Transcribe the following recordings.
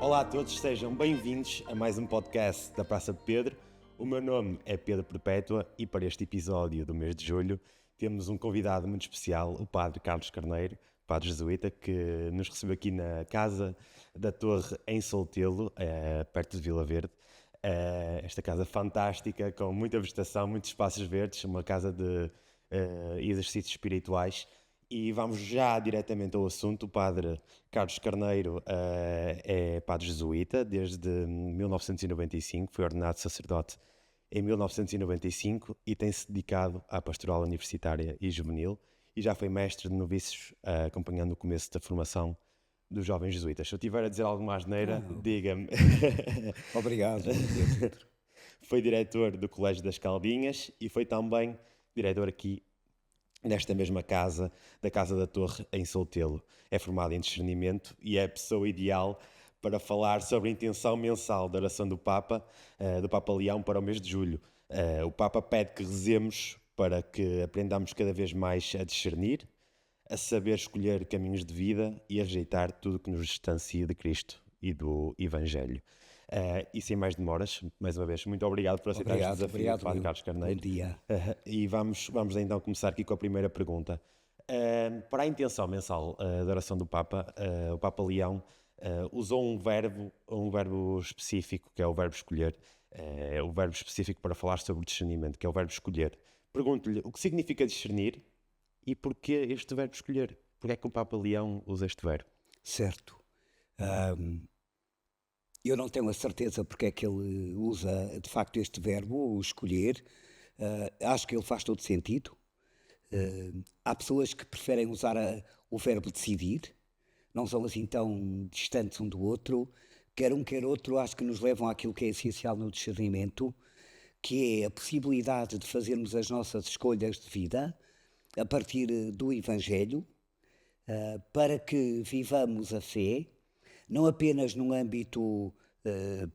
Olá a todos, sejam bem-vindos a mais um podcast da Praça de Pedro. O meu nome é Pedro Perpétua e para este episódio do mês de julho temos um convidado muito especial, o Padre Carlos Carneiro, Padre Jesuíta, que nos recebeu aqui na Casa da Torre em Soltelo, perto de Vila Verde. Esta casa fantástica, com muita vegetação, muitos espaços verdes, uma casa de exercícios espirituais. E vamos já diretamente ao assunto. O Padre Carlos Carneiro é padre jesuíta desde 1995, foi ordenado sacerdote em 1995 e tem-se dedicado à pastoral universitária e juvenil e já foi mestre de noviços, acompanhando o começo da formação dos jovens jesuítas. Se eu tiver a dizer alguma asneira, diga-me. Obrigado, bom dia, Pedro. Foi diretor do Colégio das Caldinhas e foi também diretor aqui nesta mesma casa, da Casa da Torre em Soltelo. É formado em discernimento e é a pessoa ideal para falar sobre a intenção mensal da oração do Papa Leão para o mês de julho. O Papa pede que rezemos para que aprendamos cada vez mais a discernir, a saber escolher caminhos de vida e a rejeitar tudo que nos distancie de Cristo e do Evangelho. E sem mais demoras, mais uma vez, muito obrigado por aceitar este desafio, Padre Carlos Carneiro. Bom dia. E vamos então começar aqui com a primeira pergunta. Para a intenção mensal da oração do Papa, o Papa Leão usou um verbo específico, que é o verbo escolher, o verbo específico para falar sobre o discernimento, que é o verbo escolher. Pergunto-lhe o que significa discernir e porquê este verbo escolher? Porquê é que o Papa Leão usa este verbo? Certo. Eu não tenho a certeza porque é que ele usa de facto este verbo, o escolher. Acho que ele faz todo sentido. Há pessoas que preferem usar o verbo decidir, não são assim tão distantes um do outro. Quer um, quer outro, acho que nos levam àquilo que é essencial no discernimento, que é a possibilidade de fazermos as nossas escolhas de vida a partir do Evangelho, para que vivamos a fé, não apenas num âmbito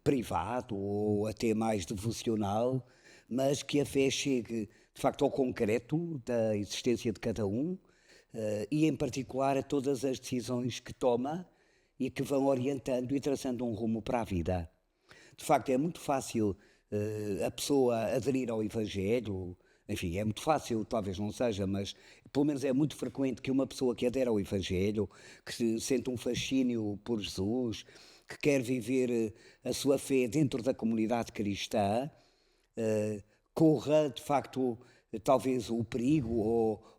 privado ou até mais devocional, mas que a fé chegue de facto ao concreto da existência de cada um e em particular a todas as decisões que toma e que vão orientando e traçando um rumo para a vida. De facto é muito fácil a pessoa aderir ao Evangelho. Enfim, é muito fácil, talvez não seja, mas pelo menos é muito frequente que uma pessoa que adere ao Evangelho, que sente um fascínio por Jesus, que quer viver a sua fé dentro da comunidade cristã, corra, de facto, talvez o perigo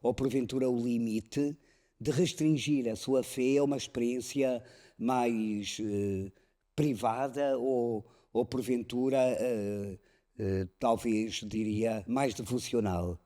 ou porventura o limite de restringir a sua fé a uma experiência mais privada ou porventura talvez diria mais devocional,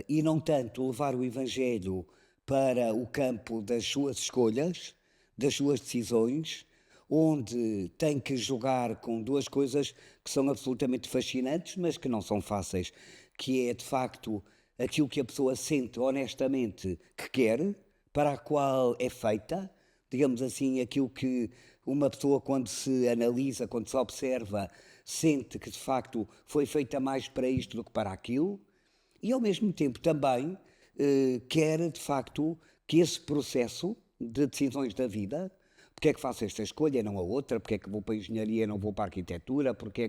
e não tanto levar o Evangelho para o campo das suas escolhas, das suas decisões, onde tem que jogar com duas coisas que são absolutamente fascinantes, mas que não são fáceis, que é de facto aquilo que a pessoa sente honestamente que quer, para a qual é feita, digamos assim, aquilo que uma pessoa quando se analisa, quando se observa, sente que de facto foi feita mais para isto do que para aquilo, e ao mesmo tempo também quer de facto que esse processo de decisões da vida, porque é que faço esta escolha e não a outra, porque é que vou para a engenharia e não vou para a arquitetura, porque é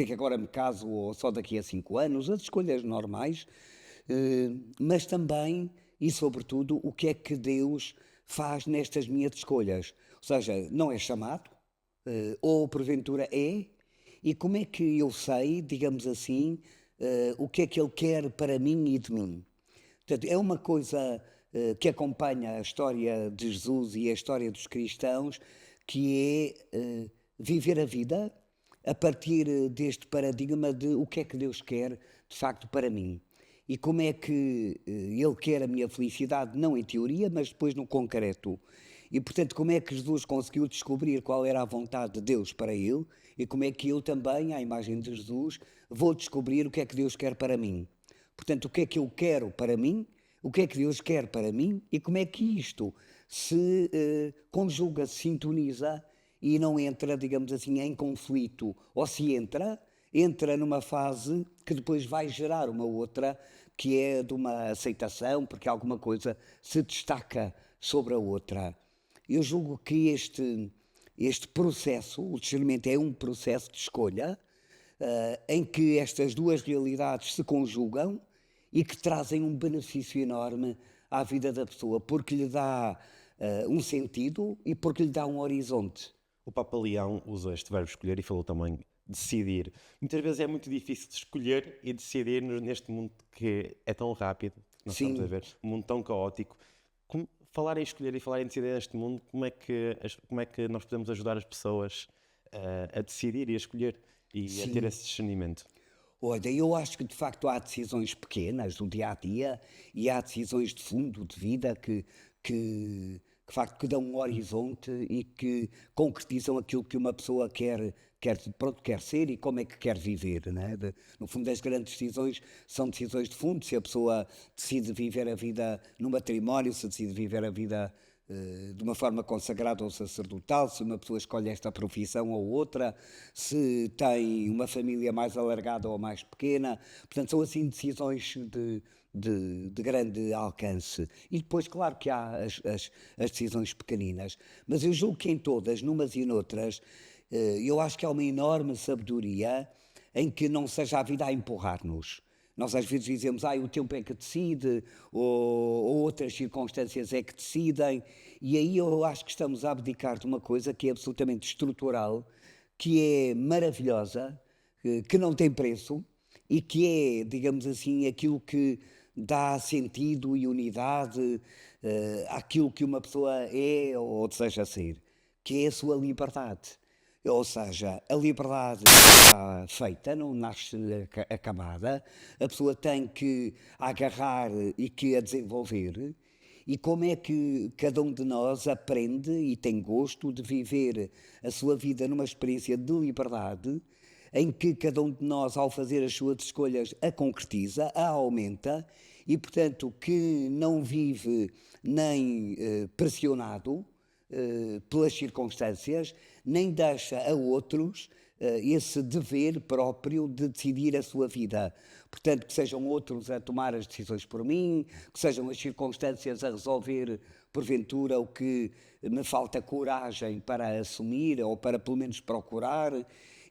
que agora me caso ou só daqui a 5 anos, as escolhas normais, mas também e sobretudo o que é que Deus faz nestas minhas escolhas. Ou seja, não é chamado, ou porventura é, e como é que eu sei, digamos assim, o que é que Ele quer para mim e de mim. Portanto, é uma coisa que acompanha a história de Jesus e a história dos cristãos, que é viver a vida a partir deste paradigma de o que é que Deus quer de facto para mim. E como é que Ele quer a minha felicidade, não em teoria, mas depois no concreto. E, portanto, como é que Jesus conseguiu descobrir qual era a vontade de Deus para ele e como é que eu também, à imagem de Jesus, vou descobrir o que é que Deus quer para mim. Portanto, o que é que eu quero para mim, o que é que Deus quer para mim e como é que isto se conjuga, se sintoniza e não entra, digamos assim, em conflito. Ou se entra numa fase que depois vai gerar uma outra, que é de uma aceitação, porque alguma coisa se destaca sobre a outra. Eu julgo que este processo, o discernimento é um processo de escolha, em que estas duas realidades se conjugam e que trazem um benefício enorme à vida da pessoa, porque lhe dá um sentido e porque lhe dá um horizonte. O Papa Leão usou este verbo escolher e falou também decidir. Muitas vezes é muito difícil de escolher e decidir neste mundo que é tão rápido, que nós estamos a Sim, ver, um mundo tão caótico. Falar em escolher e falar em decidir neste mundo, como é que nós podemos ajudar as pessoas a decidir e a escolher e a ter sim. esse discernimento? Olha, eu acho que de facto há decisões pequenas do dia a dia e há decisões de fundo, de vida, que de facto que dão um horizonte e que concretizam aquilo que uma pessoa pronto, quer ser e como é que quer viver. Né? No fundo, as grandes decisões são decisões de fundo. Se a pessoa decide viver a vida no matrimónio, se decide viver a vida de uma forma consagrada ou sacerdotal, se uma pessoa escolhe esta profissão ou outra, se tem uma família mais alargada ou mais pequena. Portanto, são assim decisões de grande alcance. E depois, claro que há as decisões pequeninas, mas eu julgo que em todas, numas e noutras, eu acho que há uma enorme sabedoria em que não seja a vida a empurrar-nos. Nós às vezes dizemos, o tempo é que decide, ou outras circunstâncias é que decidem, e aí eu acho que estamos a abdicar de uma coisa que é absolutamente estrutural, que é maravilhosa, que não tem preço, e que é, digamos assim, aquilo que dá sentido e unidade àquilo que uma pessoa é ou deseja ser, que é a sua liberdade. Ou seja, a liberdade está feita, não nasce acabada, a pessoa tem que a agarrar e que a desenvolver. E como é que cada um de nós aprende e tem gosto de viver a sua vida numa experiência de liberdade, em que cada um de nós, ao fazer as suas escolhas, a concretiza, a aumenta e, portanto, que não vive nem pressionado pelas circunstâncias, nem deixa a outros esse dever próprio de decidir a sua vida. Portanto, que sejam outros a tomar as decisões por mim, que sejam as circunstâncias a resolver, porventura, o que me falta coragem para assumir ou para pelo menos procurar.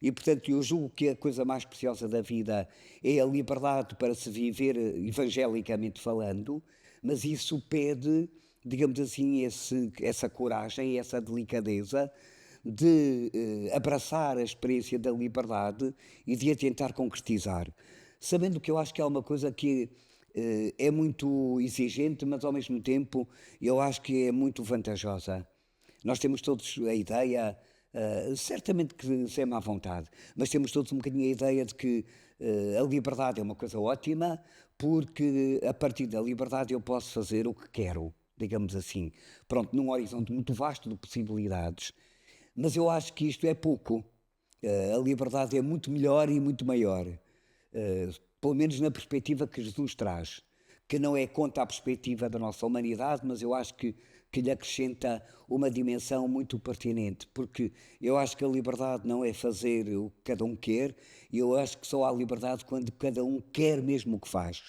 E, portanto, eu julgo que a coisa mais preciosa da vida é a liberdade para se viver evangelicamente falando, mas isso pede, digamos assim, essa coragem, essa delicadeza de abraçar a experiência da liberdade e de a tentar concretizar. Sabendo que eu acho que é uma coisa que é muito exigente, mas ao mesmo tempo eu acho que é muito vantajosa. Nós temos todos a ideia, certamente que sem má vontade, mas temos todos um bocadinho a ideia de que a liberdade é uma coisa ótima, porque a partir da liberdade eu posso fazer o que quero, digamos assim. Pronto, num horizonte muito vasto de possibilidades. Mas eu acho que isto é pouco. A liberdade é muito melhor e muito maior. Pelo menos na perspectiva que Jesus traz, que não é contra a perspectiva da nossa humanidade, mas eu acho que lhe acrescenta uma dimensão muito pertinente, porque eu acho que a liberdade não é fazer o que cada um quer, eu acho que só há liberdade quando cada um quer mesmo o que faz.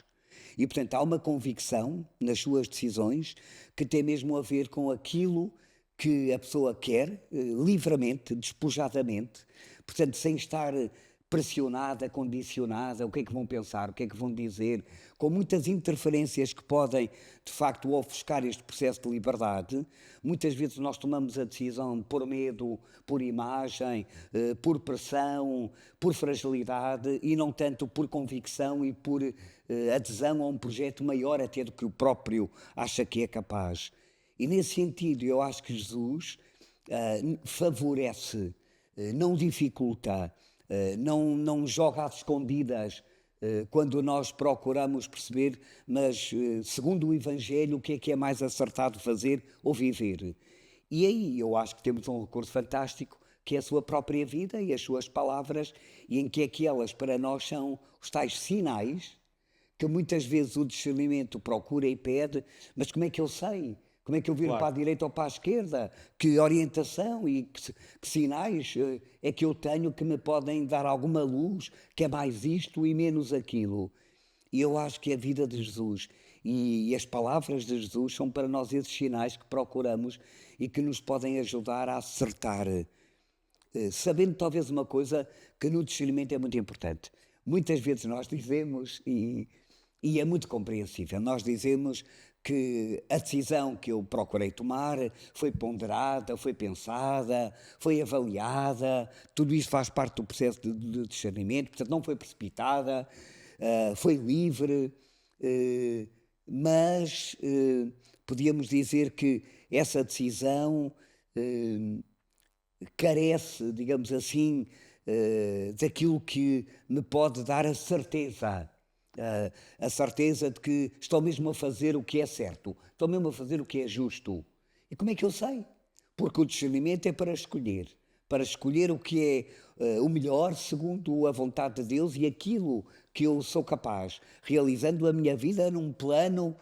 E, portanto, há uma convicção nas suas decisões que tem mesmo a ver com aquilo que a pessoa quer, livremente, despojadamente, portanto, sem estar pressionada, condicionada, o que é que vão pensar, o que é que vão dizer, com muitas interferências que podem, de facto, ofuscar este processo de liberdade. Muitas vezes nós tomamos a decisão por medo, por imagem, por pressão, por fragilidade e não tanto por convicção e por adesão a um projeto maior até do que o próprio acha que é capaz. E nesse sentido eu acho que Jesus favorece, não dificulta, não joga às escondidas quando nós procuramos perceber, mas segundo o Evangelho, o que é mais acertado fazer ou viver. E aí eu acho que temos um recurso fantástico, que é a sua própria vida e as suas palavras, e em que é que elas para nós são os tais sinais que muitas vezes o discernimento procura e pede, mas como é que eu sei? Como é que eu viro para Claro. a direita ou para a esquerda? Que orientação e que sinais é que eu tenho que me podem dar alguma luz, que é mais isto e menos aquilo? E eu acho que a vida de Jesus E as palavras de Jesus são para nós esses sinais que procuramos e que nos podem ajudar a acertar. Sabendo talvez uma coisa que no discernimento é muito importante. Muitas vezes nós dizemos, e é muito compreensível, nós dizemos que a decisão que eu procurei tomar foi ponderada, foi pensada, foi avaliada, tudo isso faz parte do processo de discernimento, portanto não foi precipitada, foi livre, mas podíamos dizer que essa decisão carece, digamos assim, daquilo que me pode dar a certeza. A certeza de que estou mesmo a fazer o que é certo, estou mesmo a fazer o que é justo. E como é que eu sei? Porque o discernimento é para escolher o que é o melhor segundo a vontade de Deus e aquilo que eu sou capaz, realizando a minha vida num plano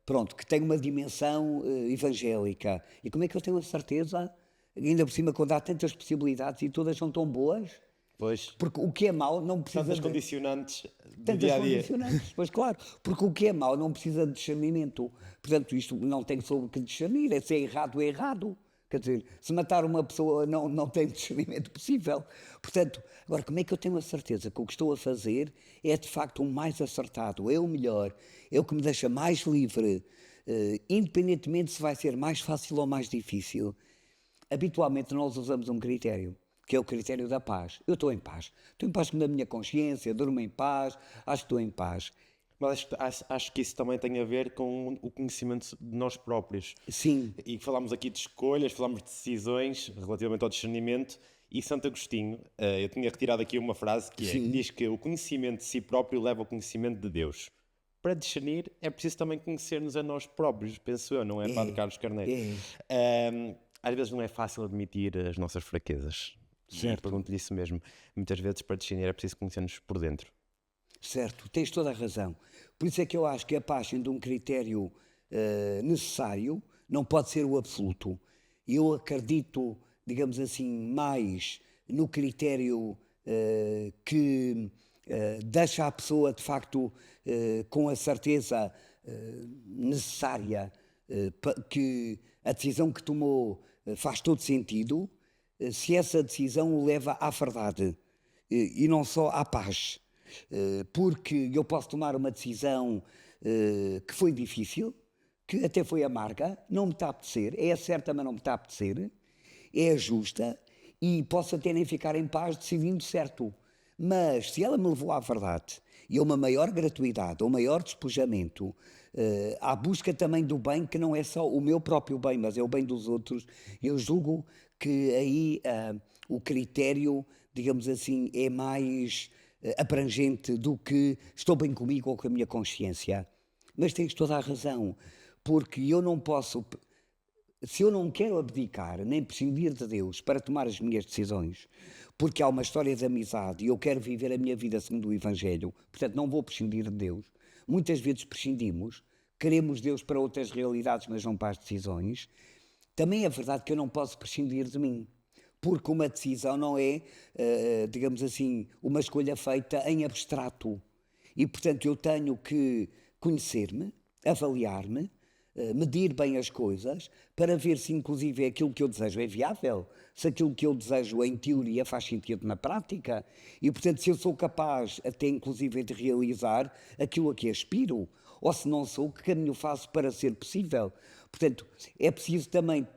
pronto, que tem uma dimensão evangélica. E como é que eu tenho a certeza? Ainda por cima, quando há tantas possibilidades e todas são tão boas, Pois, porque o que é mau não precisa tantas de condicionantes do tantas dia a dia. condicionantes, pois claro, porque o que é mau não precisa de discernimento. Portanto, isto não tem sobre o que discernir, se é errado, é errado. Quer dizer, se matar uma pessoa não tem discernimento possível. Portanto, agora, como é que eu tenho a certeza que o que estou a fazer é de facto o mais acertado, é o melhor, é o que me deixa mais livre, independentemente se vai ser mais fácil ou mais difícil? Habitualmente nós usamos um critério, que é o critério da paz. Eu estou em paz. Estou em paz com a minha consciência, durmo em paz, acho que estou em paz. Mas acho que isso também tem a ver com o conhecimento de nós próprios. Sim, E falámos aqui de escolhas, falámos de decisões relativamente ao discernimento. E Santo Agostinho, eu tinha retirado aqui uma frase que sim, diz que o conhecimento de si próprio leva ao conhecimento de Deus. Para discernir é preciso também conhecer-nos a nós próprios, penso eu, não é, Padre Carlos Carneiro? é, Às vezes não é fácil admitir as nossas fraquezas. E certo, pergunto-lhe isso mesmo. Muitas vezes para discernir é preciso conhecer-nos por dentro. certo, tens toda a razão. Por isso é que eu acho que a paz, sendo um critério necessário, não pode ser o absoluto. Eu acredito, digamos assim, mais no critério que deixa a pessoa, de facto, com a certeza necessária que a decisão que tomou faz todo sentido, se essa decisão o leva à verdade e não só à paz. Porque eu posso tomar uma decisão que foi difícil, que até foi amarga, não me está a apetecer, é certa, mas não me está a apetecer, é justa e posso até nem ficar em paz decidindo certo. Mas se ela me levou à verdade e a uma maior gratuidade, a um maior despojamento, à busca também do bem, que não é só o meu próprio bem, mas é o bem dos outros, eu julgo que aí o critério, digamos assim, é mais abrangente do que estou bem comigo ou com a minha consciência. Mas tens toda a razão, porque eu não posso, se eu não quero abdicar nem prescindir de Deus para tomar as minhas decisões, porque há uma história de amizade e eu quero viver a minha vida segundo o Evangelho, portanto não vou prescindir de Deus. Muitas vezes prescindimos, queremos Deus para outras realidades, mas não para as decisões. Também é verdade que eu não posso prescindir de mim, porque uma decisão não é, digamos assim, uma escolha feita em abstrato. E, portanto, eu tenho que conhecer-me, avaliar-me, medir bem as coisas, para ver se, inclusive, aquilo que eu desejo é viável, se aquilo que eu desejo em teoria faz sentido na prática. E, portanto, se eu sou capaz, até inclusive, de realizar aquilo a que aspiro, ou se não sou, que caminho faço para ser possível. Portanto, é preciso também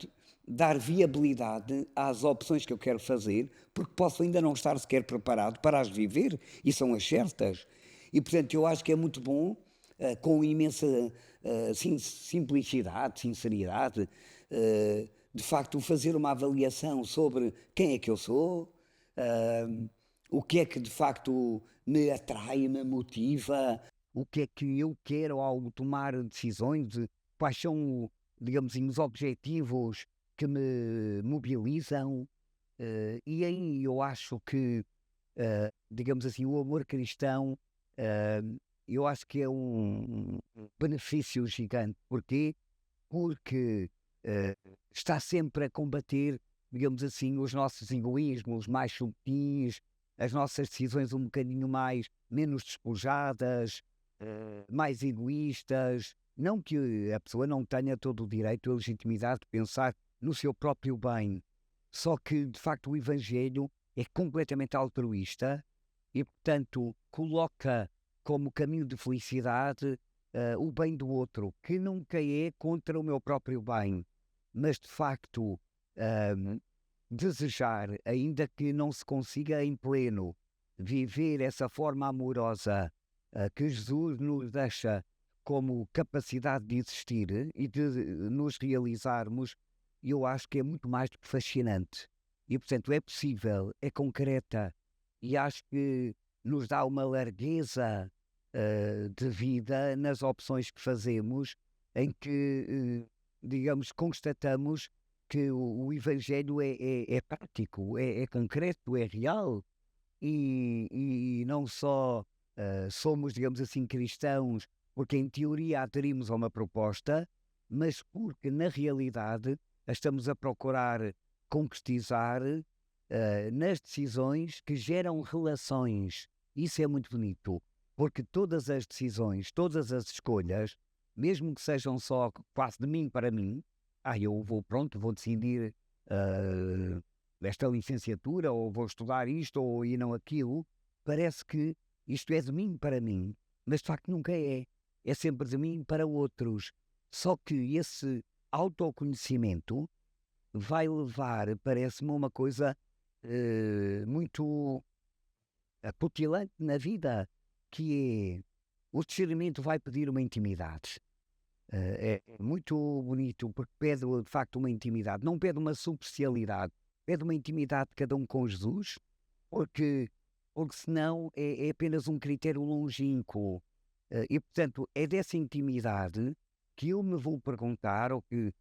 dar viabilidade às opções que eu quero fazer, porque posso ainda não estar sequer preparado para as viver, e são as certas. E, portanto, eu acho que é muito bom, com imensa simplicidade, sinceridade, de facto, fazer uma avaliação sobre quem é que eu sou, o que é que de facto me atrai, me motiva, o que é que eu quero ao tomar decisões, quais são, digamos assim, os objetivos que me mobilizam. E aí eu acho que, digamos assim, o amor cristão, eu acho que é um benefício gigante. Porquê? Porque está sempre a combater, digamos assim, os nossos egoísmos mais subtis, as nossas decisões um bocadinho mais, menos despojadas, mais egoístas. Não que a pessoa não tenha todo o direito e a legitimidade de pensar no seu próprio bem, só que, de facto, o Evangelho é completamente altruísta e, portanto, coloca como caminho de felicidade o bem do outro, que nunca é contra o meu próprio bem, mas, de facto, desejar, ainda que não se consiga em pleno, viver essa forma amorosa que Jesus nos deixa como capacidade de existir e de nos realizarmos, eu acho que é muito mais do que fascinante. E, portanto, é possível, é concreta e acho que nos dá uma largueza de vida nas opções que fazemos, em que, digamos, constatamos que o Evangelho é prático, é concreto, é real e não só somos, digamos assim, cristãos porque em teoria aderimos a uma proposta, mas porque na realidade a estamos a procurar concretizar nas decisões que geram relações. Isso é muito bonito, porque todas as decisões, todas as escolhas, mesmo que sejam só quase de mim para mim, eu vou decidir esta licenciatura, ou vou estudar isto, ou e não aquilo, parece que isto é de mim para mim, mas de facto nunca é. É sempre de mim para outros. Só que esse autoconhecimento vai levar, parece-me, uma coisa muito acutilante na vida, que é o discernimento vai pedir uma intimidade. É muito bonito, porque pede de facto uma intimidade, não pede uma superficialidade, pede uma intimidade de cada um com Jesus, porque senão é apenas um critério longínquo. E portanto é dessa intimidade que eu me vou perguntar, ou que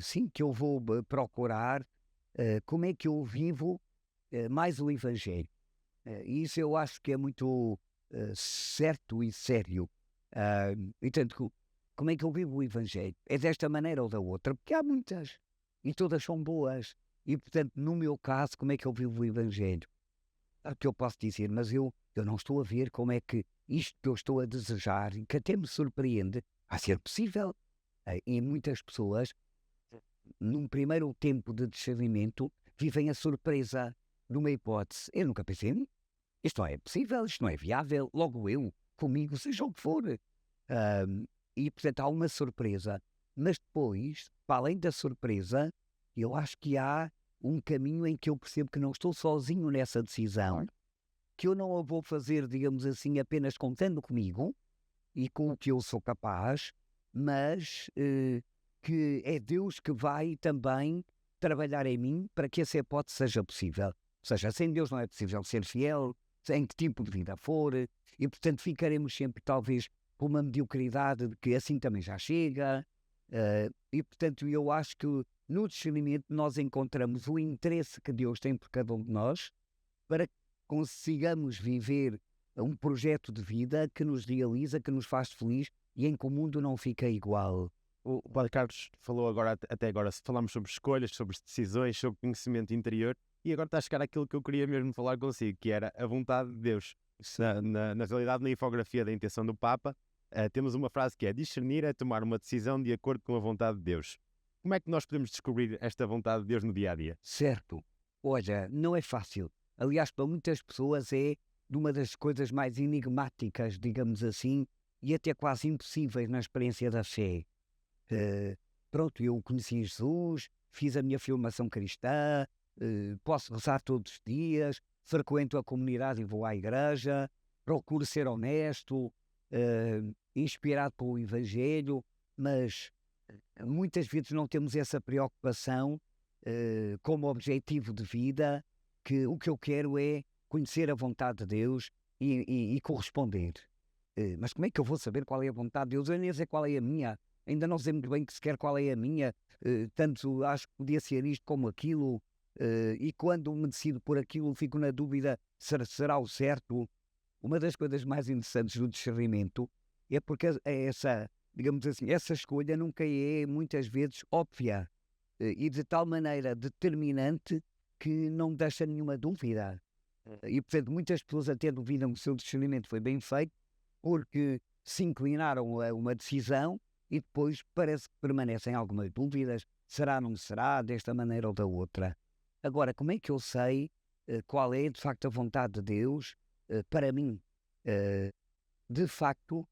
sim, que eu vou procurar como é que eu vivo mais o Evangelho. E isso eu acho que é muito certo e sério. Portanto, como é que eu vivo o Evangelho? É desta maneira ou da outra? Porque há muitas e todas são boas. E portanto, no meu caso, como é que eu vivo o Evangelho? O que eu posso dizer, mas eu não estou a ver como é que isto que eu estou a desejar, e que até me surpreende, a ser possível. E muitas pessoas, num primeiro tempo de discernimento, vivem a surpresa de uma hipótese. Eu nunca pensei, isto não é possível, isto não é viável, logo eu, comigo, seja o que for. E, portanto, há uma surpresa. Mas depois, para além da surpresa, eu acho que há um caminho em que eu percebo que não estou sozinho nessa decisão, que eu não a vou fazer, digamos assim, apenas contando comigo e com o que eu sou capaz, mas que é Deus que vai também trabalhar em mim para que essa hipótese seja possível. Ou seja, sem Deus não é possível ser fiel, em que tipo de vida for, e portanto ficaremos sempre talvez com uma mediocridade de que assim também já chega, e portanto eu acho que no discernimento nós encontramos o interesse que Deus tem por cada um de nós para que consigamos viver um projeto de vida que nos realiza, que nos faz feliz e em que o mundo não fica igual. O Padre Carlos falou agora, até agora, falamos sobre escolhas, sobre decisões, sobre conhecimento interior, e agora está a chegar aquilo que eu queria mesmo falar consigo, que era a vontade de Deus. Na realidade, na infografia da intenção do Papa, temos uma frase que é: discernir é tomar uma decisão de acordo com a vontade de Deus. Como é que nós podemos descobrir esta vontade de Deus no dia-a-dia? Certo. Olha, não é fácil. Aliás, para muitas pessoas é de uma das coisas mais enigmáticas, digamos assim, e até quase impossíveis na experiência da fé. Pronto, eu conheci Jesus, fiz a minha formação cristã, posso rezar todos os dias, frequento a comunidade e vou à igreja, procuro ser honesto, inspirado pelo Evangelho, mas muitas vezes não temos essa preocupação como objetivo de vida, que o que eu quero é conhecer a vontade de Deus e corresponder. Mas como é que eu vou saber qual é a vontade de Deus? Eu nem sei qual é a minha. Ainda não sei muito bem que sequer qual é a minha. Tanto acho que podia ser isto como aquilo. E quando me decido por aquilo, fico na dúvida se será o certo. Uma das coisas mais interessantes do discernimento é porque essa, digamos assim, essa escolha nunca é muitas vezes óbvia e de tal maneira determinante que não deixa nenhuma dúvida. E portanto muitas pessoas até duvidam que o seu discernimento foi bem feito porque se inclinaram a uma decisão e depois parece que permanecem algumas dúvidas. Será, não será, desta maneira ou da outra? Agora, como é que eu sei qual é, de facto, a vontade de Deus para mim? De facto,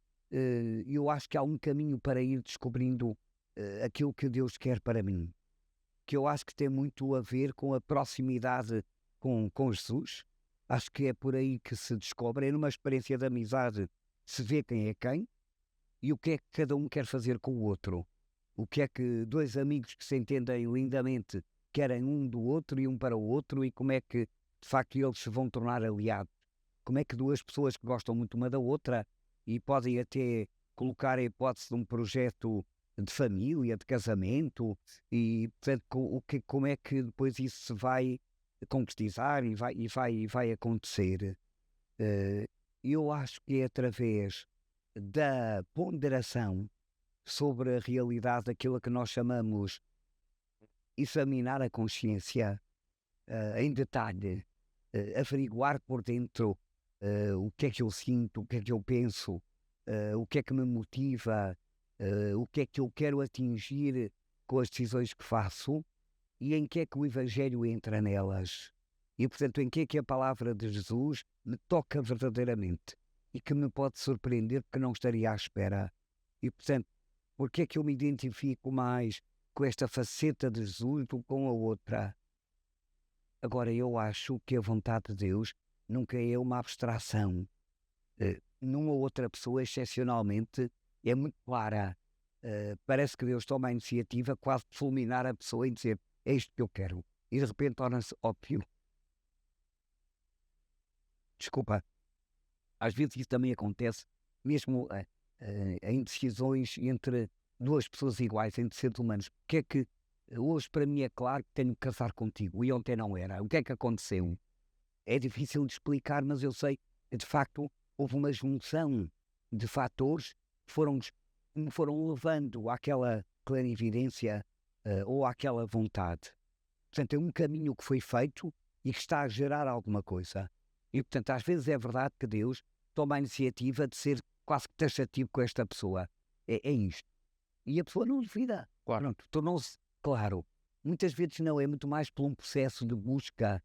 eu acho que há um caminho para ir descobrindo aquilo que Deus quer para mim, que eu acho que tem muito a ver com a proximidade com Jesus. Acho que é por aí que se descobre, é numa experiência de amizade, se vê quem é quem e o que é que cada um quer fazer com o outro. O que é que dois amigos que se entendem lindamente querem um do outro e um para o outro, e como é que, de facto, eles se vão tornar aliados. Como é que duas pessoas que gostam muito uma da outra e podem até colocar a hipótese de um projeto de família, de casamento, e portanto, como é que depois isso se vai concretizar e vai acontecer. Eu acho que é através da ponderação sobre a realidade daquilo que nós chamamos examinar a consciência em detalhe, averiguar por dentro o que é que eu sinto, o que é que eu penso, o que é que me motiva, o que é que eu quero atingir com as decisões que faço e em que é que o Evangelho entra nelas. E, portanto, em que é que a palavra de Jesus me toca verdadeiramente e que me pode surpreender porque não estaria à espera. E, portanto, porque é que eu me identifico mais com esta faceta de Jesus do que com a outra? Agora, eu acho que a vontade de Deus nunca é uma abstração. Numa outra pessoa, excepcionalmente, é muito clara. Parece que Deus toma a iniciativa quase de fulminar a pessoa e dizer: é isto que eu quero. E de repente torna-se óbvio. Desculpa, às vezes isso também acontece, mesmo em decisões entre duas pessoas iguais, entre seres humanos. O que é que hoje para mim é claro que tenho que casar contigo e ontem não era? O que é que aconteceu? É difícil de explicar, mas eu sei que de facto houve uma junção de fatores que me foram levando àquela clarividência ou àquela vontade. Portanto, é um caminho que foi feito e que está a gerar alguma coisa. E, portanto, às vezes é verdade que Deus toma a iniciativa de ser quase que taxativo com esta pessoa. É isto. E a pessoa não duvida. Claro. Pronto, tornou-se claro. Muitas vezes não, é muito mais por um processo de busca,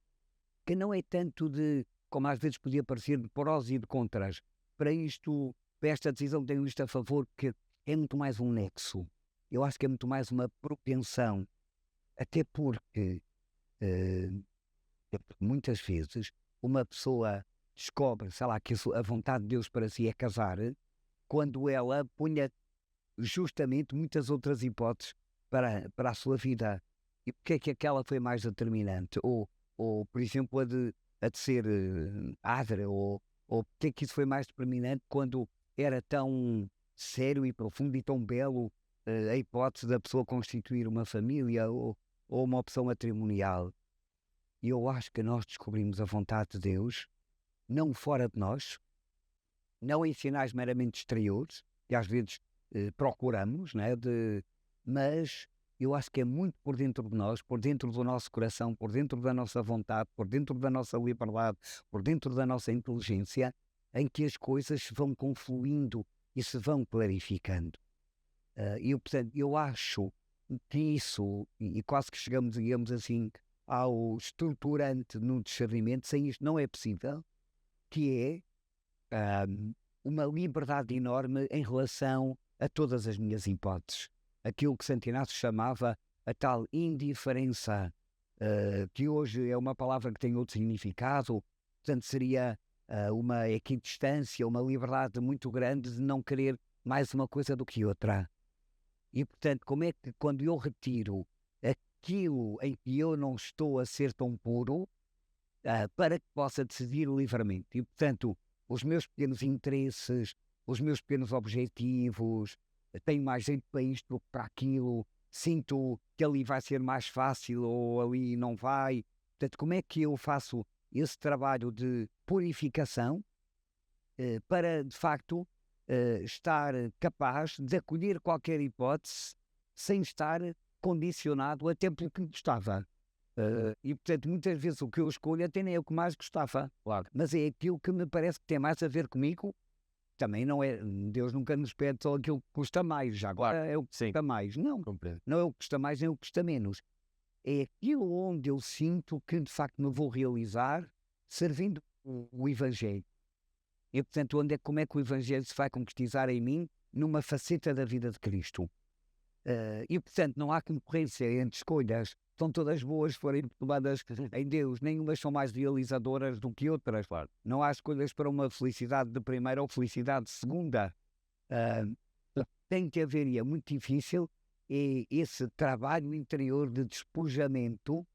que não é tanto de, como às vezes podia parecer, de prós e de contras. Para isto, para esta decisão tenho isto a favor, que é muito mais um nexo. Eu acho que é muito mais uma propensão. Até porque muitas vezes uma pessoa descobre, sei lá, que a vontade de Deus para si é casar, quando ela punha justamente muitas outras hipóteses para a sua vida. E porque é que aquela foi mais determinante? Ou por exemplo, a de ser adra, ou porque é que isso foi mais determinante quando era tão sério e profundo e tão belo a hipótese da pessoa constituir uma família ou uma opção matrimonial. E eu acho que nós descobrimos a vontade de Deus, não fora de nós, não em sinais meramente exteriores, que às vezes procuramos, né, mas eu acho que é muito por dentro de nós, por dentro do nosso coração, por dentro da nossa vontade, por dentro da nossa liberdade, por dentro da nossa inteligência, em que as coisas vão confluindo e se vão clarificando. Portanto, eu acho que isso, e quase que chegamos, digamos assim, ao estruturante no discernimento, sem isto não é possível, que é uma liberdade enorme em relação a todas as minhas hipóteses. Aquilo que Santo Inácio chamava a tal indiferença, que hoje é uma palavra que tem outro significado, portanto seria uma equidistância, uma liberdade muito grande de não querer mais uma coisa do que outra. E, portanto, como é que quando eu retiro aquilo em que eu não estou a ser tão puro, para que possa decidir livremente. E, portanto, os meus pequenos interesses, os meus pequenos objetivos, tenho mais jeito para isto do que para aquilo, sinto que ali vai ser mais fácil ou ali não vai. Portanto, como é que eu faço esse trabalho de purificação para, de facto, estar capaz de acolher qualquer hipótese sem estar condicionado até pelo que gostava. E, portanto, muitas vezes o que eu escolho até nem é o que mais gostava, Claro. mas é aquilo que me parece que tem mais a ver comigo também não é, Deus nunca nos pede só aquilo que custa mais, já agora Claro, é o que sim, custa mais. Não, compreendo. não é o que custa mais nem o que custa menos. É aquilo onde eu sinto que de facto me vou realizar servindo o Evangelho. E portanto, como é que o Evangelho se vai concretizar em mim numa faceta da vida de Cristo? E portanto, não há concorrência entre escolhas, são todas boas se forem tomadas em Deus, nenhumas são mais realizadoras do que outras. Claro. Não há escolhas para uma felicidade de primeira ou felicidade de segunda. Ah, o que tem que haver, e é muito difícil, é esse trabalho interior de despojamento.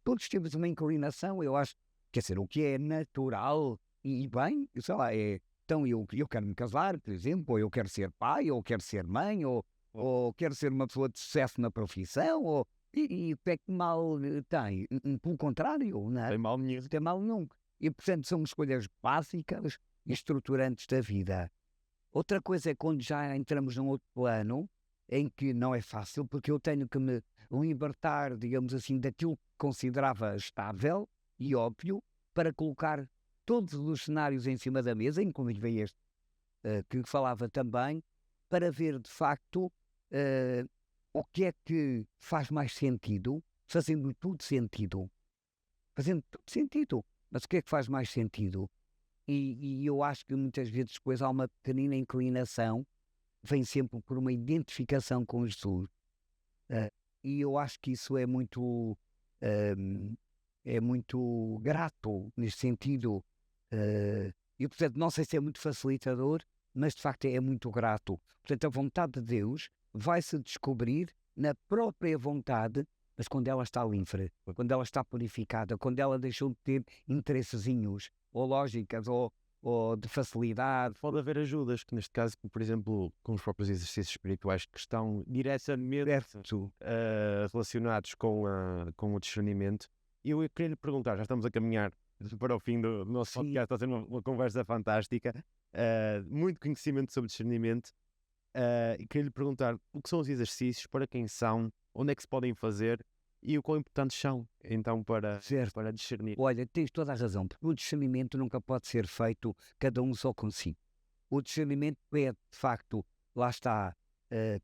Todos temos uma inclinação, eu acho, quer dizer, o que é natural e bem, sei lá, então eu quero me casar, por exemplo, ou eu quero ser pai, ou quero ser mãe, ou quero ser uma pessoa de sucesso na profissão, e o que é que mal tem? Pelo contrário, não é? Tem mal nenhum. Não tem mal nenhum. E, portanto, são escolhas básicas e estruturantes da vida. Outra coisa é quando já entramos num outro plano, em que não é fácil, porque eu tenho que me libertar, digamos assim, daquilo que considerava estável e óbvio, para colocar todos os cenários em cima da mesa, inclusive este que falava também, para ver de facto o que é que faz mais sentido, fazendo tudo sentido. Fazendo tudo sentido. Mas o que é que faz mais sentido? E eu acho que muitas vezes depois há uma pequenina inclinação, vem sempre por uma identificação com Jesus. E eu acho que isso ehm, é muito grato neste sentido. E portanto, não sei se é muito facilitador, mas de facto é muito grato. Portanto, a vontade de Deus vai-se descobrir na própria vontade, mas quando ela está livre, quando ela está purificada, quando ela deixou de ter interessezinhos, ou lógicas, ou de facilidade. Pode haver ajudas, que neste caso, por exemplo, com os próprios exercícios espirituais que estão diretamente relacionados com o discernimento. E eu queria lhe perguntar, já estamos a caminhar para o fim do nosso Sim. podcast, está a ser uma conversa fantástica, muito conhecimento sobre discernimento, e queria lhe perguntar o que são os exercícios, para quem são, onde é que se podem fazer e o quão importantes são, então, para discernir. Olha, tens toda a razão, porque o discernimento nunca pode ser feito cada um só consigo. O discernimento é, de facto, lá está,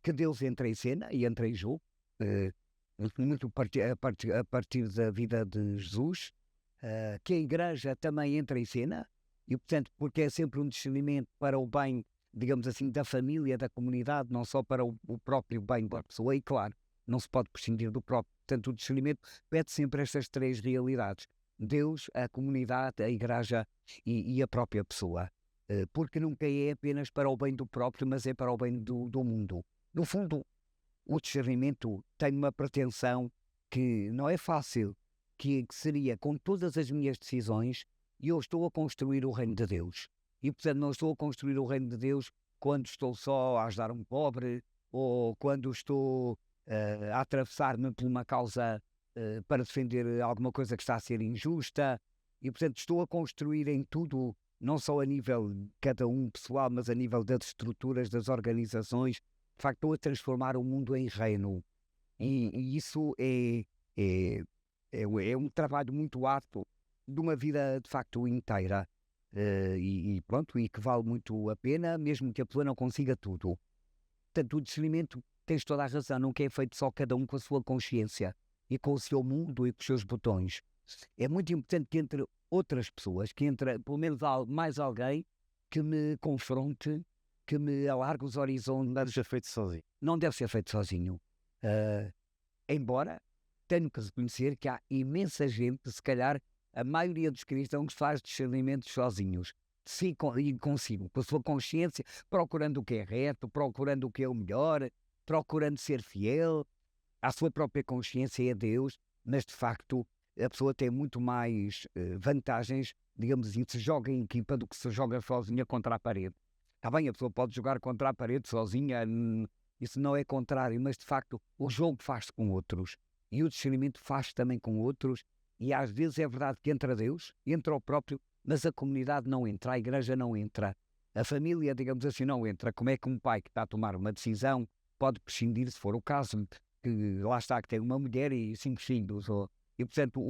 que Deus entra em cena e entra em jogo, muito a partir da vida de Jesus, que a Igreja também entra em cena, e portanto, porque é sempre um discernimento para o bem, digamos assim, da família, da comunidade, não só para o próprio bem da pessoa, e claro, não se pode prescindir do próprio. Portanto, o discernimento pede sempre estas três realidades: Deus, a comunidade, a Igreja e a própria pessoa. Porque nunca é apenas para o bem do próprio, mas é para o bem do mundo. No fundo, o discernimento tem uma pretensão que não é fácil, que seria, com todas as minhas decisões, eu estou a construir o reino de Deus. E, portanto, não estou a construir o reino de Deus quando estou só a ajudar um pobre, ou quando estou a atravessar-me por uma causa para defender alguma coisa que está a ser injusta. E, portanto, estou a construir em tudo, não só a nível de cada um pessoal, mas a nível das estruturas, das organizações. De facto, estou a transformar o mundo em reino. E isso é um trabalho muito árduo de uma vida, de facto, inteira. E pronto, e que vale muito a pena, mesmo que a pessoa não consiga tudo. Portanto, o discernimento, tens toda a razão, nunca é feito só cada um com a sua consciência e com o seu mundo e com os seus botões. É muito importante que entre outras pessoas, que entre pelo menos mais alguém que me confronte, que me alargue os horizontes. Não deve ser feito sozinho. Não deve ser feito sozinho. Embora tenho que reconhecer que há imensa gente, se calhar a maioria dos cristãos, faz discernimentos sozinhos, de si e consigo, com a sua consciência, procurando o que é reto, procurando o que é o melhor, procurando ser fiel à sua própria consciência e a Deus, mas de facto a pessoa tem muito mais vantagens, digamos assim, se joga em equipa do que se joga sozinha contra a parede. Está bem, a pessoa pode jogar contra a parede sozinha, isso não é contrário, mas de facto o jogo faz-se com outros e o discernimento faz-se também com outros, e às vezes é verdade que entra Deus, entra o próprio, mas a comunidade não entra, a igreja não entra, a família, digamos assim, não entra. Como é que um pai que está a tomar uma decisão pode prescindir, se for o caso, que lá está, que tem uma mulher e 5 filhos, e portanto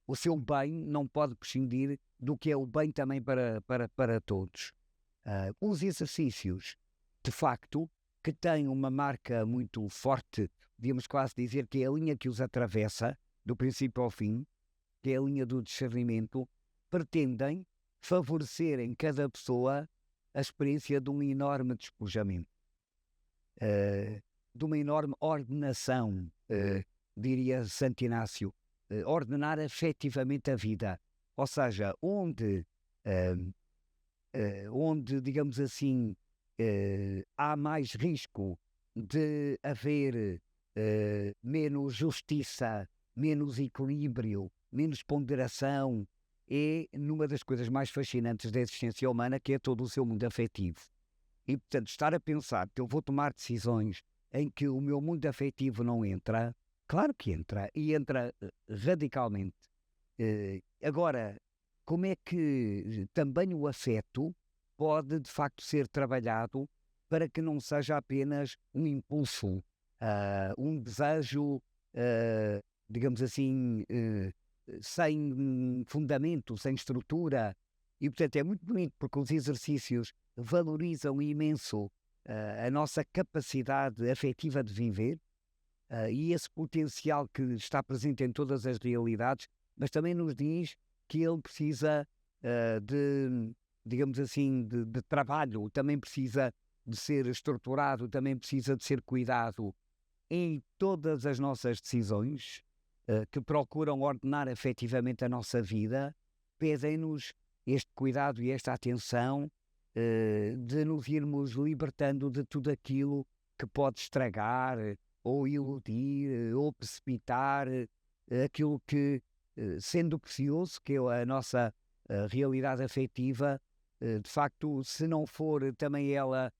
o seu bem não pode prescindir do que é o bem também para todos. Os exercícios, de facto, que têm uma marca muito forte, podíamos quase dizer que é a linha que os atravessa, do princípio ao fim, que é a linha do discernimento, pretendem favorecer em cada pessoa a experiência de um enorme despojamento, de uma enorme ordenação, diria Santo Inácio, ordenar efetivamente a vida. Ou seja, onde digamos assim, há mais risco de haver menos justiça, menos equilíbrio, menos ponderação, é numa das coisas mais fascinantes da existência humana, que é todo o seu mundo afetivo. E, portanto, estar a pensar que eu vou tomar decisões em que o meu mundo afetivo não entra, claro que entra, e entra radicalmente. Agora, como é que também o afeto pode, de facto, ser trabalhado para que não seja apenas um impulso, um desejo, digamos assim, sem fundamento, sem estrutura. E, portanto, é muito bonito porque os exercícios valorizam imenso a nossa capacidade afetiva de viver e esse potencial que está presente em todas as realidades, mas também nos diz que ele precisa de, digamos assim, de trabalho, também precisa de ser estruturado, também precisa de ser cuidado em todas as nossas decisões que procuram ordenar efetivamente a nossa vida, pedem-nos este cuidado e esta atenção de nos irmos libertando de tudo aquilo que pode estragar, ou iludir, ou precipitar aquilo que, sendo precioso, que é a nossa realidade afetiva, de facto, se não for também ela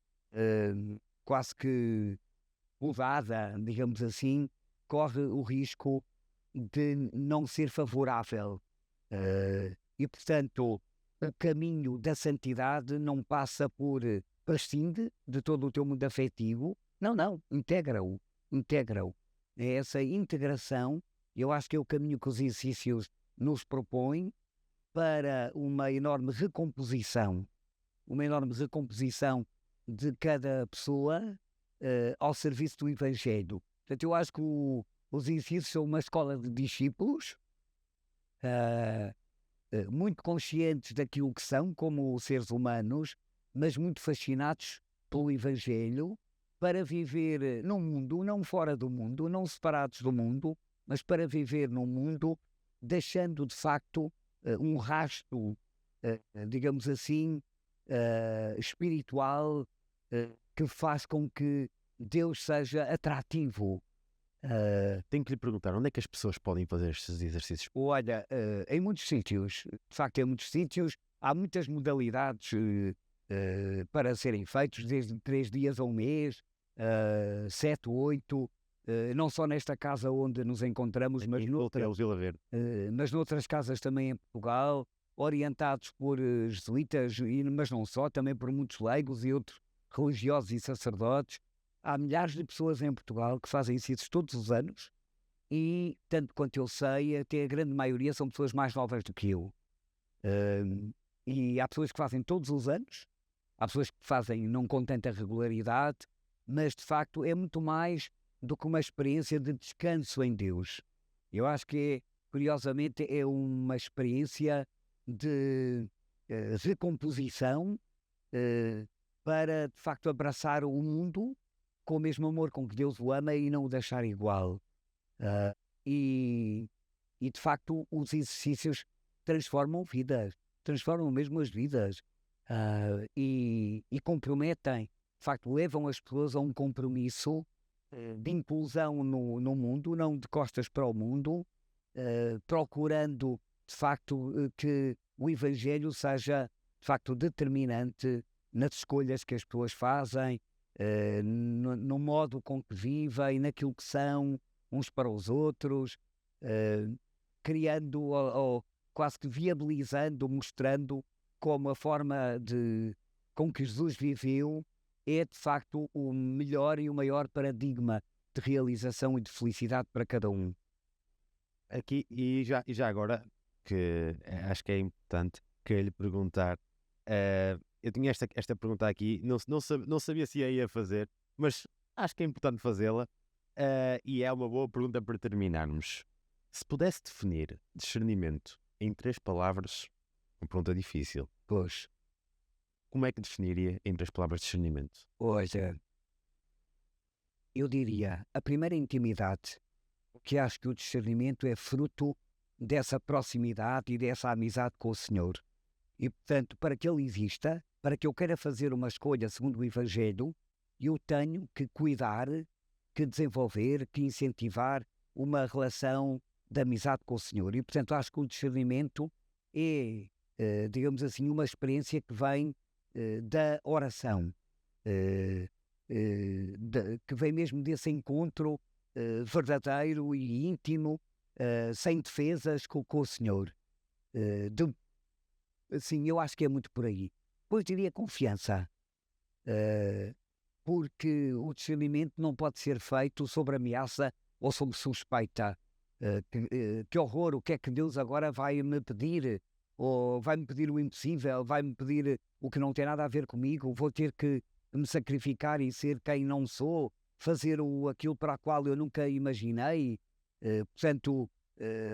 quase que mudada, digamos assim, corre o risco de não ser favorável. E, portanto, o caminho da santidade não passa por prescinde de todo o teu mundo afetivo. Não, integra-o, integra-o. É essa integração, eu acho que é o caminho que os exercícios nos propõem para uma enorme recomposição de cada pessoa ao serviço do Evangelho. Portanto, eu acho que os exercícios são uma escola de discípulos, muito conscientes daquilo que são como seres humanos, mas muito fascinados pelo Evangelho, para viver num mundo, não fora do mundo, não separados do mundo, mas para viver num mundo, deixando de facto um rastro, digamos assim, espiritual, que faz com que Deus seja atrativo. Tenho que lhe perguntar, onde é que as pessoas podem fazer estes exercícios? Olha, em muitos sítios, de facto, em muitos sítios, há muitas modalidades para serem feitos, desde 3 dias a um mês, 7, 8, não só nesta casa onde nos encontramos, mas noutras casas também em Portugal, orientados por jesuítas, mas não só, também por muitos leigos e outros religiosos e sacerdotes. Há milhares de pessoas em Portugal que fazem exercícios todos os anos e, tanto quanto eu sei, até a grande maioria são pessoas mais novas do que eu. E há pessoas que fazem todos os anos, há pessoas que fazem não com tanta regularidade, mas de facto é muito mais do que uma experiência de descanso em Deus. Eu acho que, curiosamente, é uma experiência de recomposição para, de facto, abraçar o mundo com o mesmo amor com que Deus o ama e não o deixar igual. E de facto, os exercícios transformam vidas, transformam mesmo as vidas e comprometem, de facto, levam as pessoas a um compromisso de inclusão no mundo, não de costas para o mundo, procurando, de facto, que o Evangelho seja, de facto, determinante nas escolhas que as pessoas fazem, no modo com que vivem, naquilo que são uns para os outros, criando ou quase que viabilizando, mostrando como a forma com que Jesus viveu é de facto o melhor e o maior paradigma de realização e de felicidade para cada um. Aqui, e já agora, que acho que é importante, queria lhe perguntar, eu tinha esta pergunta aqui, não sabia se ia fazer, mas acho que é importante fazê-la, e é uma boa pergunta para terminarmos. Se pudesse definir discernimento em 3 palavras, uma pergunta difícil, Pois, como é que definiria em 3 palavras discernimento? olha, eu diria, a primeira intimidade, que acho que o discernimento é fruto dessa proximidade e dessa amizade com o Senhor. E, portanto, para que ele exista, para que eu queira fazer uma escolha segundo o Evangelho, eu tenho que cuidar, que desenvolver, que incentivar uma relação de amizade com o Senhor. E, portanto, acho que o discernimento é, digamos assim, uma experiência que vem da oração, eh, que vem mesmo desse encontro verdadeiro e íntimo, sem defesas com o Senhor. Sim, eu acho que é muito por aí. Depois diria confiança, eh, porque o discernimento não pode ser feito sobre ameaça ou sobre suspeita. Que horror, o que é que Deus agora vai me pedir? Ou vai-me pedir o impossível, vai-me pedir o que não tem nada a ver comigo, vou ter que me sacrificar e ser quem não sou, fazer aquilo para o qual eu nunca imaginei. Portanto,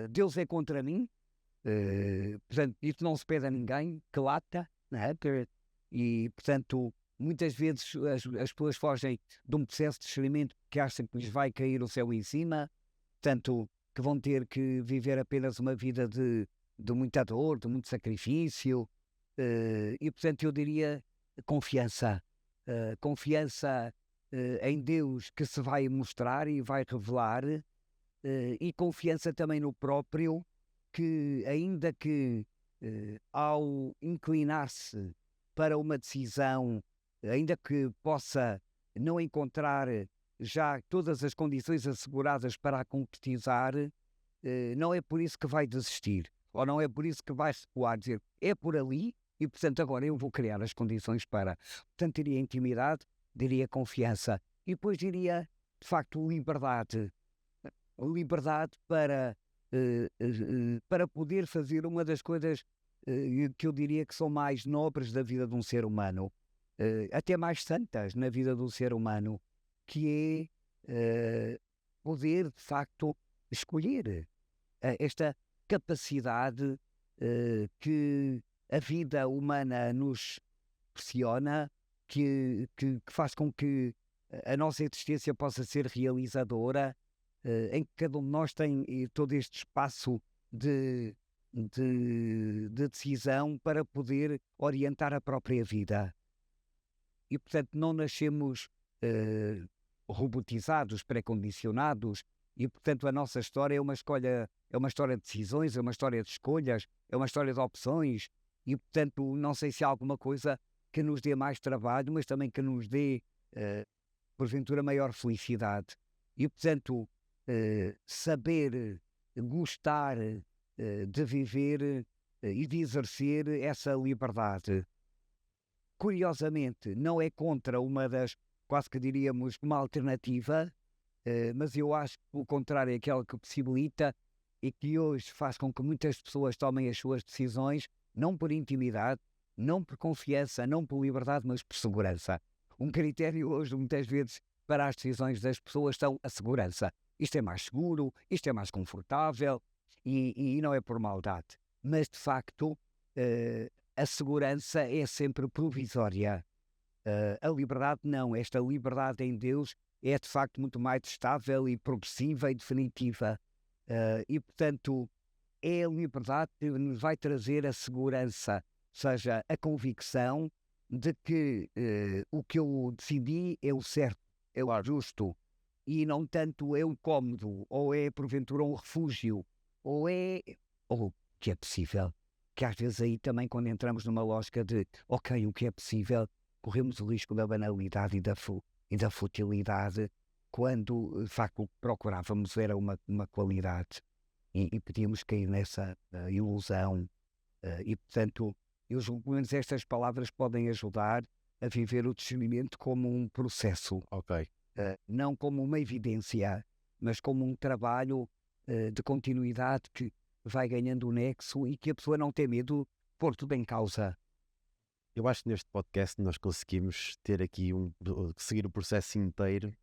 Deus é contra mim. Portanto, isso não se pede a ninguém, que lata, não é? E, portanto, muitas vezes as pessoas fogem de um processo de discernimento que acham que lhes vai cair o céu em cima, portanto, que vão ter que viver apenas uma vida de muita dor, de muito sacrifício, e, portanto, eu diria confiança. Confiança em Deus que se vai mostrar e vai revelar, e confiança também no próprio, que ainda que ao inclinar-se para uma decisão, ainda que possa não encontrar já todas as condições asseguradas para a concretizar, não é por isso que vai desistir, ou não é por isso que vai recuar, dizer, é por ali e, portanto, agora eu vou criar as condições para. Portanto, diria intimidade, diria confiança e depois diria, de facto, liberdade. Liberdade para poder fazer uma das coisas que eu diria que são mais nobres da vida de um ser humano, até mais santas na vida do ser humano, que é poder, de facto, escolher esta capacidade que a vida humana nos pressiona, que faz com que a nossa existência possa ser realizadora, em que cada um de nós tem todo este espaço de decisão para poder orientar a própria vida. E, portanto, não nascemos robotizados, pré-condicionados, e, portanto, a nossa história é uma escolha, é uma história de decisões, é uma história de escolhas, é uma história de opções, e, portanto, não sei se há alguma coisa que nos dê mais trabalho, mas também que nos dê, porventura, maior felicidade. E, portanto, saber gostar de viver e de exercer essa liberdade. Curiosamente, não é contra uma das, quase que diríamos, uma alternativa, mas eu acho que, pelo contrário, é aquela que possibilita e que hoje faz com que muitas pessoas tomem as suas decisões, não por intimidade, não por confiança, não por liberdade, mas por segurança. Um critério hoje, muitas vezes, para as decisões das pessoas são a segurança. Isto é mais seguro, isto é mais confortável e não é por maldade. Mas, de facto, a segurança é sempre provisória. A liberdade não. Esta liberdade em Deus é, de facto, muito mais estável e progressiva e definitiva. E, portanto, é a liberdade que nos vai trazer a segurança, ou seja, a convicção de que o que eu decidi é o certo, é o justo, e não tanto é um cômodo, ou é porventura um refúgio, ou que é possível, que às vezes aí também quando entramos numa lógica de, ok, o que é possível, corremos o risco da banalidade e da futilidade, quando de facto o que procurávamos era uma qualidade, e podíamos cair nessa ilusão, e portanto, eu julgo que pelo menos estas palavras podem ajudar a viver o discernimento como um processo. Ok. Não como uma evidência, mas como um trabalho de continuidade que vai ganhando o nexo e que a pessoa não tem medo de pôr tudo em causa. eu acho que neste podcast nós conseguimos ter aqui seguir o processo inteiro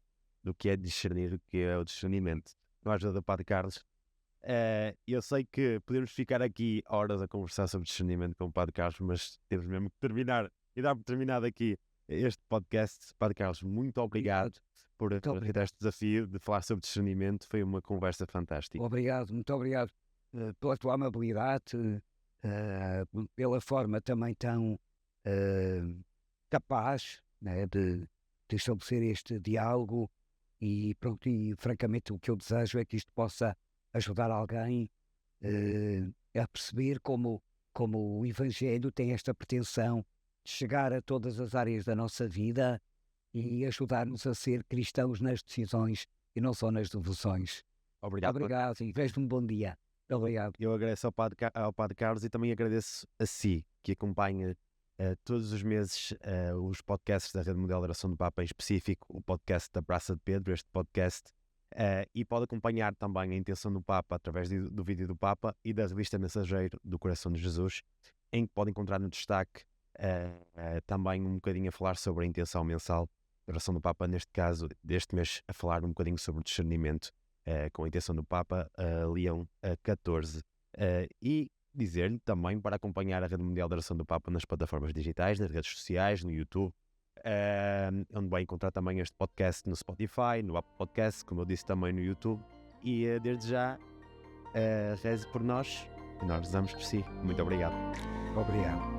do que é discernir, o que é o discernimento. Com a ajuda do Padre Carlos. Eu sei que podemos ficar aqui horas a conversar sobre discernimento com o Padre Carlos, mas temos mesmo que terminar e dar por terminado aqui este podcast. Padre Carlos, muito obrigado por aceitar este desafio de falar sobre discernimento. Foi uma conversa fantástica. Muito obrigado pela tua amabilidade, pela forma também tão capaz, né, de estabelecer este diálogo e pronto, e francamente o que eu desejo é que isto possa ajudar alguém a perceber como o Evangelho tem esta pretensão de chegar a todas as áreas da nossa vida e ajudar-nos a ser cristãos nas decisões e não só nas devoções. Obrigado e vejo um bom dia. Obrigado. Eu agradeço ao Padre Carlos e também agradeço a si, que acompanha todos os meses os podcasts da Rede Mundial de Oração do Papa, em específico o podcast da Praça de Pedro, este podcast, e pode acompanhar também a intenção do Papa através do vídeo do Papa e da revista Mensageiro do Coração de Jesus, em que pode encontrar no destaque também um bocadinho a falar sobre a intenção mensal da oração do Papa, neste caso deste mês a falar um bocadinho sobre o discernimento com a intenção do Papa Leão XIV, e dizer-lhe também para acompanhar a Rede Mundial de Oração do Papa nas plataformas digitais, nas redes sociais, no YouTube, onde vai encontrar também este podcast no Spotify, no Apple Podcast, como eu disse também no YouTube, e desde já reze por nós e nós rezamos por si. Muito obrigado. Obrigado.